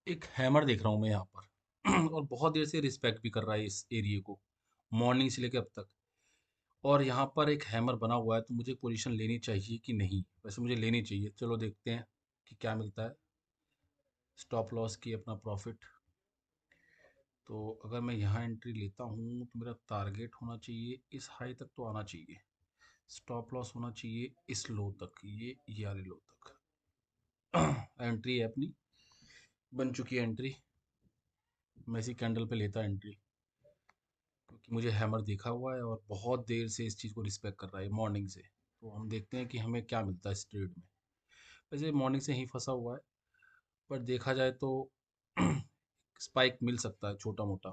एक हैमर देख रहा हूँ मैं यहाँ पर और बहुत देर से रिस्पेक्ट भी कर रहा है इस एरिया को, मॉर्निंग से लेकर अब तक। और यहाँ पर एक हैमर बना हुआ है, तो मुझे पोजीशन लेनी चाहिए कि नहीं? वैसे मुझे लेनी चाहिए। चलो देखते हैं कि क्या मिलता है। स्टॉप लॉस की अपना प्रॉफिट। तो अगर मैं यहाँ एंट्री लेता हूँ तो मेरा टारगेट होना चाहिए इस हाई तक तो आना चाहिए। स्टॉप लॉस होना चाहिए इस लो तक, ये वाले लो तक। एंट्री है अपनी, बन चुकी है एंट्री। मैं इसी कैंडल पे लेता एंट्री, क्योंकि मुझे हैमर देखा हुआ है और बहुत देर से इस चीज़ को रिस्पेक्ट कर रहा है मॉर्निंग से। तो हम देखते हैं कि हमें क्या मिलता है इस ट्रेड में। वैसे मॉर्निंग से ही फंसा हुआ है, पर देखा जाए तो स्पाइक मिल सकता है छोटा मोटा।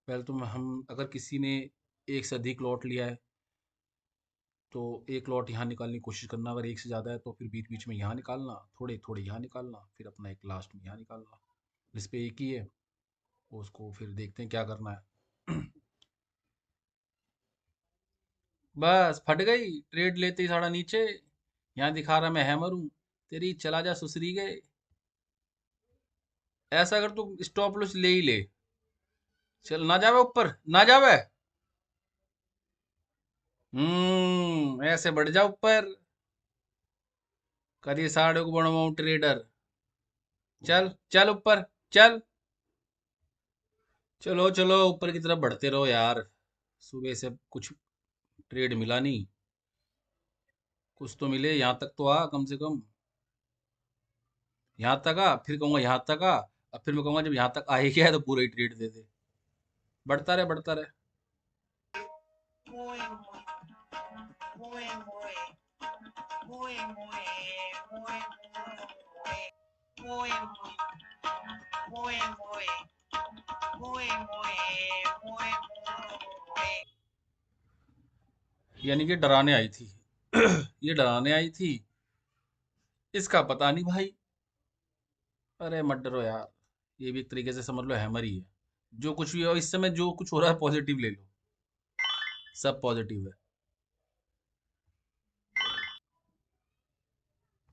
पहले तो हम अगर किसी ने एक से अधिक लॉट लिया है तो एक लॉट यहाँ निकालने की कोशिश करना। अगर एक से ज़्यादा है तो फिर बीच बीच में यहाँ निकालना, थोड़े थोड़े यहाँ निकालना, फिर अपना एक लास्ट में यहाँ निकालना। जिस पे एक ही है उसको फिर देखते हैं क्या करना है। बस फट गई ट्रेड लेते ही साड़ा नीचे। यहाँ दिखा रहा मैं हैमर हूँ, तेरी चला जा सुसरी गए। ऐसा अगर तू स्टॉप लॉस ले ही ले, चल ना जावे ऊपर ना जावे। ऐसे बढ़ जा ऊपर, करिए साढ़े को बनवाऊं ट्रेडर। चल चल ऊपर चल। चलो चलो ऊपर की तरफ बढ़ते रहो यार। सुबह से कुछ ट्रेड मिला नहीं। कुछ तो मिले, यहाँ तक तो आ कम से कम। यहाँ तक आ, फिर कहूंगा यहाँ तक आ। अब फिर मैं कहूंगा जब यहाँ तक आ ही गया है तो पूरा ही ट्रेड दे दे। बढ़ता रहे बढ़ता रहे। यानी कि डराने आई थी। ये डराने आई थी। इसका पता नहीं भाई। अरे मत डरो यार। ये भी एक तरीके से समझ लो हैमर ही है। जो कुछ भी हो इस समय, जो कुछ हो रहा है पॉजिटिव ले लो। सब पॉजिटिव है।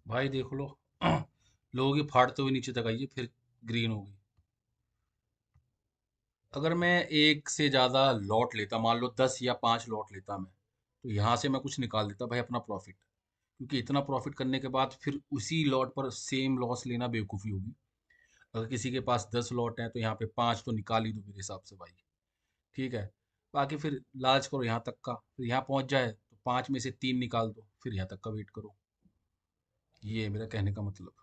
भाई देख लो। लोगों की फाड़ते हुए नीचे तक आई है, फिर ग्रीन हो गई। अगर मैं एक से ज़्यादा लॉट लेता, मान लो 10 या 5 लॉट लेता मैं, तो यहाँ से मैं कुछ निकाल देता भाई अपना प्रॉफिट। क्योंकि इतना प्रॉफिट करने के बाद फिर उसी लॉट पर सेम लॉस लेना बेवकूफ़ी होगी। अगर किसी के पास 10 लॉट हैं तो यहाँ पे 5 तो निकाल ही दो मेरे हिसाब से भाई। ठीक है। बाकी फिर लालच करो यहाँ तक का, फिर यहाँ पहुँच जाए तो 5 में से 3 निकाल दो, फिर यहाँ तक का वेट करो। ये है मेरा कहने का मतलब।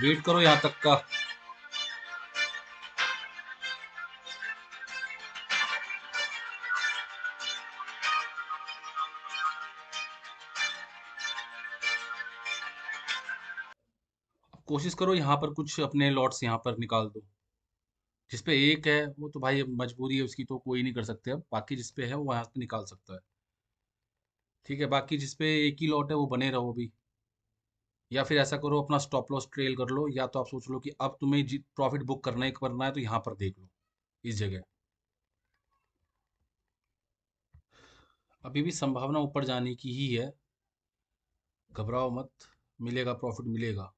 वेट करो यहाँ तक का। कोशिश करो यहाँ पर कुछ अपने लॉट्स यहाँ पर निकाल दो। जिस पे एक है वो तो भाई अब मजबूरी है उसकी, तो कोई नहीं कर सकते। अब बाकी जिस पे है वो वहां से निकाल सकता है। ठीक है, बाकी जिस पे एक ही लॉट है वो बने रहो भी। या फिर ऐसा करो अपना स्टॉप लॉस ट्रेल कर लो, या तो आप सोच लो कि अब तुम्हें प्रॉफिट बुक करना है तो यहाँ पर देख लो इस जगह। अभी भी संभावना ऊपर जाने की ही है। घबराओ मत, मिलेगा प्रॉफिट मिलेगा।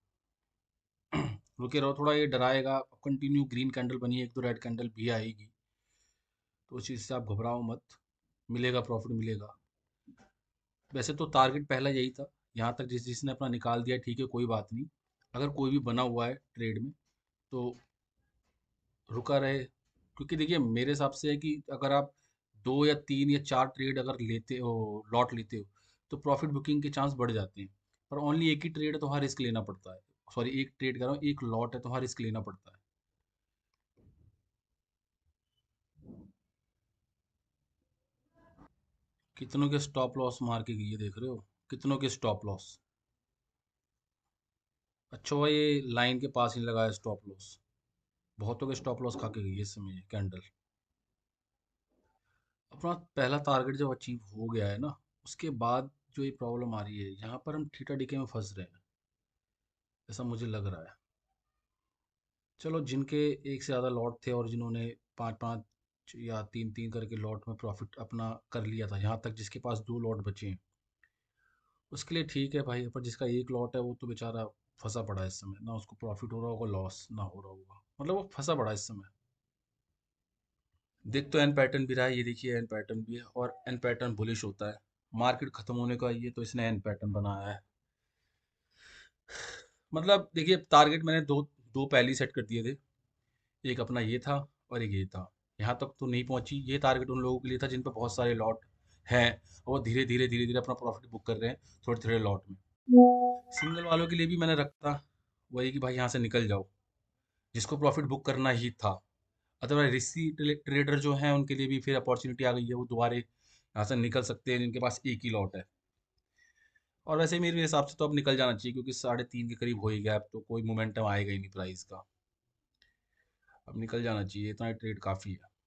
रुके रहो थोड़ा, ये डराएगा। कंटिन्यू ग्रीन कैंडल बनी है, एक दो रेड कैंडल भी आएगी। तो उस चीज़ से आप घबराओ मत। मिलेगा प्रॉफिट मिलेगा। वैसे तो टारगेट पहला यही था। यहाँ तक जिसने अपना निकाल दिया ठीक है, कोई बात नहीं। अगर कोई भी बना हुआ है ट्रेड में तो रुका रहे। क्योंकि देखिए मेरे हिसाब से है कि अगर आप 2 या 3 या 4 ट्रेड अगर लेते हो, लॉट लेते हो, तो प्रॉफिट बुकिंग के चांस बढ़ जाते हैं। पर ओनली एक ही ट्रेड है तो वहाँ रिस्क लेना पड़ता है। सॉरी, एक ट्रेड कर रहा हूँ, एक लॉट है तो वहाँ रिस्क लेना पड़ता है। कितनों के स्टॉप लॉस मार के गई है देख रहे हो? कितनों के स्टॉप लॉस। अच्छा हुआ ये लाइन के पास ही लगाया स्टॉप लॉस। बहुतों के स्टॉप लॉस खा के गई है इस समय ये कैंडल। अपना पहला टारगेट जब अचीव हो गया है ना, उसके बाद जो ये प्रॉब्लम आ रही है, यहाँ पर हम थीटा डीके में फंस रहे हैं। ऐसा मुझे लग रहा है। चलो जिनके एक से ज़्यादा लॉट थे और जिन्होंने 5-5 या 3-3 करके लॉट में प्रॉफिट अपना कर लिया था, यहाँ तक जिसके पास 2 लॉट बचे हैं, उसके लिए ठीक है भाई। पर जिसका एक लॉट है वो तो बेचारा फंसा पड़ा है इस समय, ना उसको प्रॉफिट हो रहा होगा, लॉस ना हो रहा होगा, मतलब वो फंसा पड़ा है इस समय। देख तो एन पैटर्न भी रहा है, ये देखिए एन पैटर्न भी है, और एन पैटर्न बुलिश होता है। मार्केट खत्म होने का ये तो इसने एन पैटर्न बनाया है। मतलब देखिए, टारगेट मैंने दो दो पहले ही सेट कर दिए थे। एक अपना ये था और एक ये था। यहाँ तक तो नहीं पहुंची। ये टारगेट उन लोगों के लिए था जिन पर बहुत सारे लॉट हैं, और वो धीरे धीरे अपना प्रॉफिट बुक कर रहे हैं थोड़े थोड़े लॉट में। सिंगल वालों के लिए भी मैंने रखता, वही कि भाई यहाँ से निकल जाओ, जिसको प्रॉफिट बुक करना ही था। अदरवाइज रिस्की ट्रेडर जो हैं उनके लिए भी फिर अपॉर्चुनिटी आ गई है, वो दोबारा यहाँ से निकल सकते हैं जिनके पास एक ही लॉट है। और वैसे मेरे हिसाब से तो अब निकल जाना चाहिए, क्योंकि 3.5 के करीब हो ही गया, अब तो कोई मोमेंटम आएगा ही नहीं प्राइस का। अब निकल जाना चाहिए, इतना ट्रेड काफ़ी है।